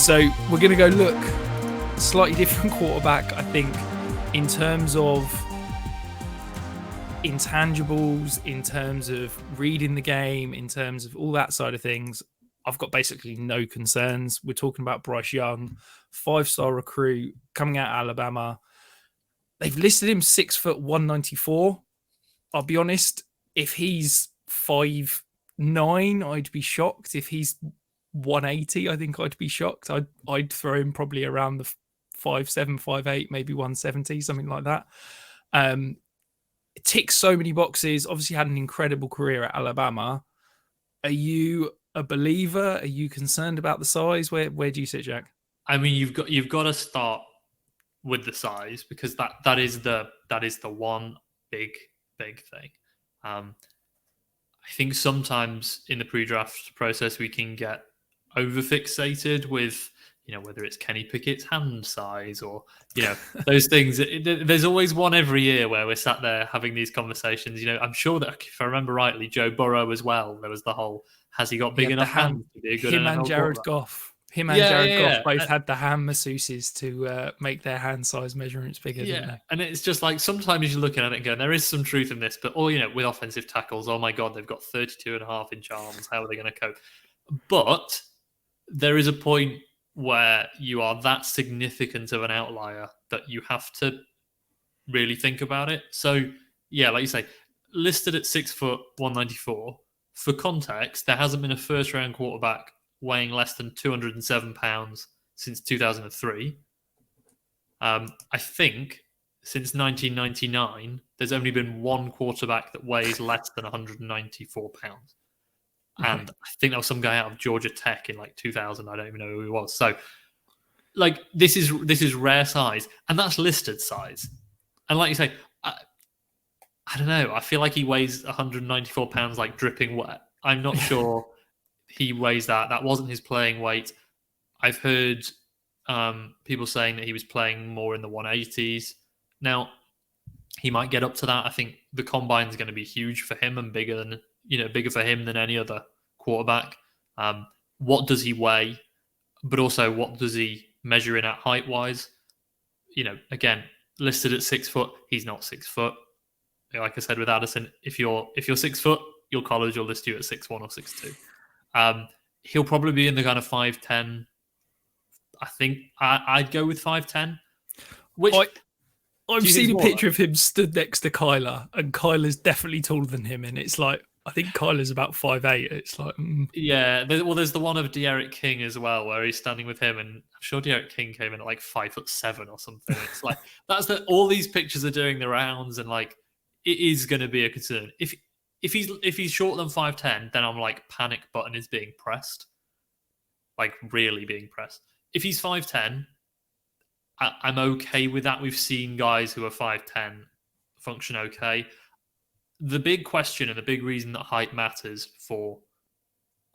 So we're going to go look slightly different quarterback, I think, in terms of intangibles, in terms of reading the game, in terms of all that side of things. I've got basically no concerns. We're talking about Bryce Young, 5-star recruit coming out of Alabama. They've listed him 6'1", 194. I'll be honest, if he's 5'9", I'd be shocked. If he's 180, I think I'd be shocked. I'd throw him probably around the 5'7", 5'8", maybe 170, something like that. It ticks so many boxes. Obviously had an incredible career at Alabama. Are you a believer? Are you concerned about the size? Where do you sit, Jack? I mean, you've got to start with the size, because that is the one big thing. I think sometimes in the pre-draft process we can get over-fixated with, whether it's Kenny Pickett's hand size or, those things. There's always one every year where we're sat there having these conversations. I'm sure that if I remember rightly, Joe Burrow as well, there was the whole, has he got big enough hands to be a good NFL and Jared Goff. Jared Goff both had the hand masseuses to make their hand size measurements bigger, didn't they? And it's just like, sometimes you're looking at it and going, there is some truth in this, but with offensive tackles, oh my God, they've got 32.5-inch arms. How are they going to cope? But there is a point where you are that significant of an outlier that you have to really think about it. So, yeah, like you say, listed at 6', 194. For context, there hasn't been a first-round quarterback weighing less than 207 pounds since 2003. I think since 1999, there's only been one quarterback that weighs less than 194 pounds. And I think that was some guy out of Georgia Tech in like 2000. I don't even know who he was. So, like, this is rare size, and that's listed size. And like you say, I don't know. I feel like he weighs 194 pounds, like dripping wet. I'm not sure he weighs that. That wasn't his playing weight. I've heard people saying that he was playing more in the 180s. Now, he might get up to that. I think the combine is going to be huge for him and bigger for him than any other quarterback. What does he weigh? But also, what does he measure in at height-wise? Again, listed at 6 foot, he's not 6 foot. Like I said with Addison, if you're 6 foot, your college will list you at 6'1" or 6'2". He'll probably be in the kind of 5'10". I think I'd go with 5'10". Which I've seen a picture of him stood next to Kyler, and Kyler's definitely taller than him, and it's like, I think Kyler's about 5'8". It's like, yeah. There's the one of De'Aaron King as well, where he's standing with him, and I'm sure De'Aaron King came in at like 5'7" or something. It's like all these pictures are doing the rounds, and like it is going to be a concern. If he's shorter than 5'10", then I'm like, panic button is being pressed, like really being pressed. If he's 5'10", I'm okay with that. We've seen guys who are 5'10" function okay. The big question and the big reason that height matters for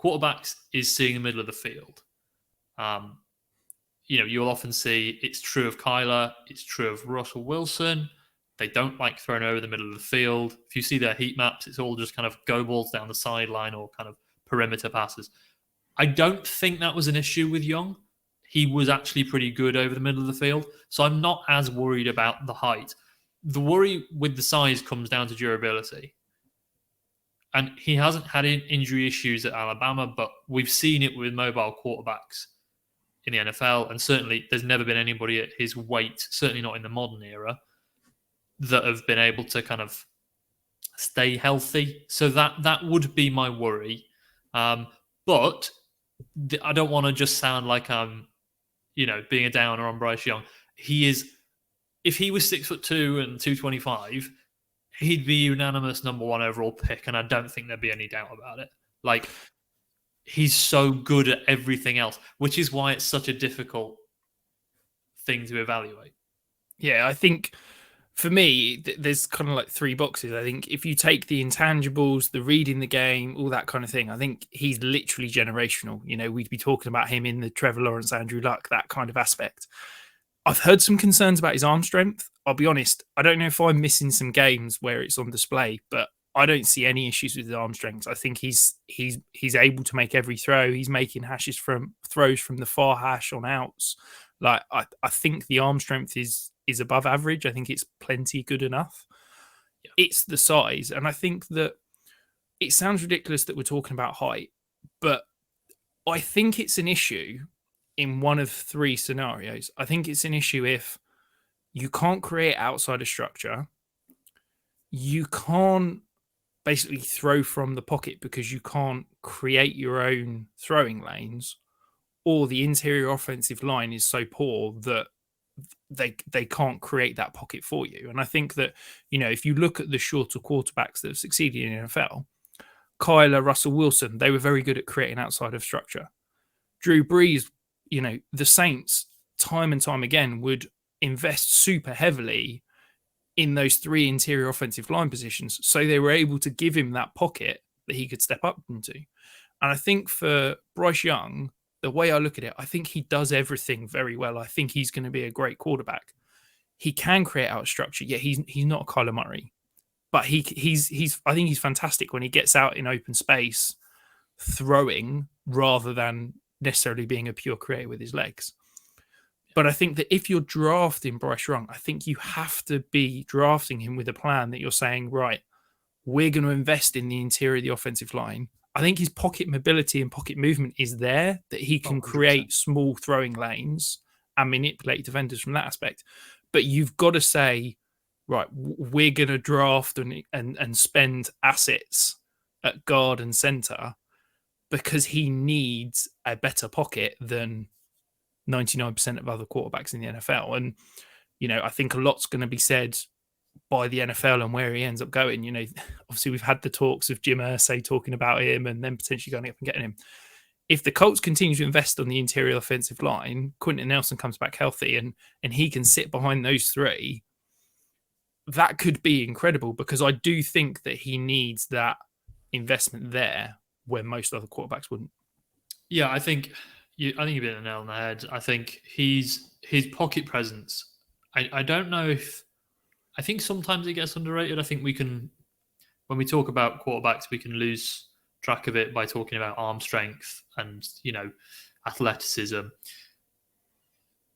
quarterbacks is seeing the middle of the field. You'll often see it's true of Kyler, it's true of Russell Wilson. They don't like throwing over the middle of the field. If you see their heat maps, it's all just kind of go balls down the sideline or kind of perimeter passes. I don't think that was an issue with Young. He was actually pretty good over the middle of the field. So I'm not as worried about the height. The worry with the size comes down to durability. And he hasn't had injury issues at Alabama, but we've seen it with mobile quarterbacks in the NFL. And certainly there's never been anybody at his weight, certainly not in the modern era, that have been able to kind of stay healthy. So that would be my worry. But I don't want to just sound like I'm, being a downer on Bryce Young. If he was 6'2" and 225, he'd be unanimous number one overall pick, and I don't think there'd be any doubt about it. Like, he's so good at everything else, which is why it's such a difficult thing to evaluate. Yeah, I think for me, there's kind of like three boxes. I think if you take the intangibles, the reading the game, all that kind of thing, I think he's literally generational. We'd be talking about him in the Trevor Lawrence, Andrew Luck, that kind of aspect. I've heard some concerns about his arm strength. I'll be honest, I don't know if I'm missing some games where it's on display, but I don't see any issues with his arm strength. I think he's able to make every throw. He's making hashes throws from the far hash on outs. Like I think the arm strength is above average. I think it's plenty good enough. Yeah. It's the size, and I think that it sounds ridiculous that we're talking about height, but I think it's an issue in one of three scenarios. I think it's an issue if you can't create outside of structure, you can't basically throw from the pocket because you can't create your own throwing lanes, or the interior offensive line is so poor that they can't create that pocket for you. And I think that, if you look at the shorter quarterbacks that have succeeded in the NFL, Kyler, Russell Wilson, they were very good at creating outside of structure. Drew Brees, the Saints, time and time again, would invest super heavily in those three interior offensive line positions. So they were able to give him that pocket that he could step up into. And I think for Bryce Young, the way I look at it, I think he does everything very well. I think he's going to be a great quarterback. He can create out structure. Yeah, he's not a Kyler Murray, but he's I think he's fantastic when he gets out in open space, throwing rather than necessarily being a pure creator with his legs. But I think that if you're drafting Bryce Young, I think you have to be drafting him with a plan that you're saying, right, we're going to invest in the interior of the offensive line. I think his pocket mobility and pocket movement is there, that he can create small throwing lanes and manipulate defenders from that aspect. But you've got to say, right, we're going to draft and spend assets at guard and center because he needs a better pocket than 99% of other quarterbacks in the NFL. And, I think a lot's going to be said by the NFL and where he ends up going. Obviously we've had the talks of Jim Irsay talking about him and then potentially going up and getting him. If the Colts continue to invest on the interior offensive line, Quentin Nelson comes back healthy and he can sit behind those three, that could be incredible, because I do think that he needs that investment there where most other quarterbacks wouldn't. Yeah, I think you hit the nail on the head. I think his pocket presence, I don't know if, I think sometimes it gets underrated. I think when we talk about quarterbacks, we can lose track of it by talking about arm strength and, athleticism.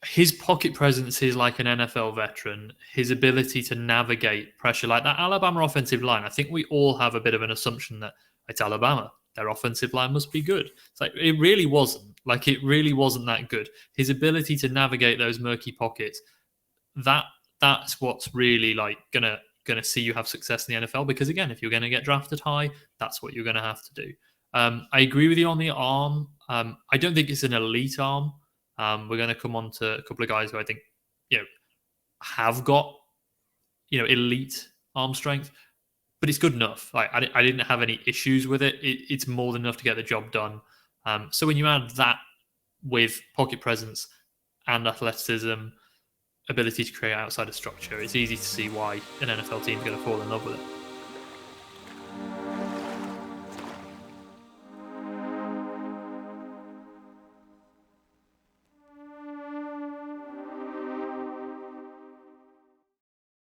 His pocket presence is like an NFL veteran. His ability to navigate pressure, like that Alabama offensive line. I think we all have a bit of an assumption that it's Alabama, their offensive line must be good. It's like, it really wasn't. Like, it really wasn't that good. His ability to navigate those murky pockets, that's what's really like gonna see you have success in the NFL. Because again, if you're going to get drafted high, that's what you're going to have to do. I agree with you on the arm. I don't think it's an elite arm. We're going to come on to a couple of guys who I think have got elite arm strength, but it's good enough. Like, I didn't have any issues with it. It's more than enough to get the job done. So when you add that with pocket presence and athleticism, ability to create outside of structure, it's easy to see why an NFL team is going to fall in love with it.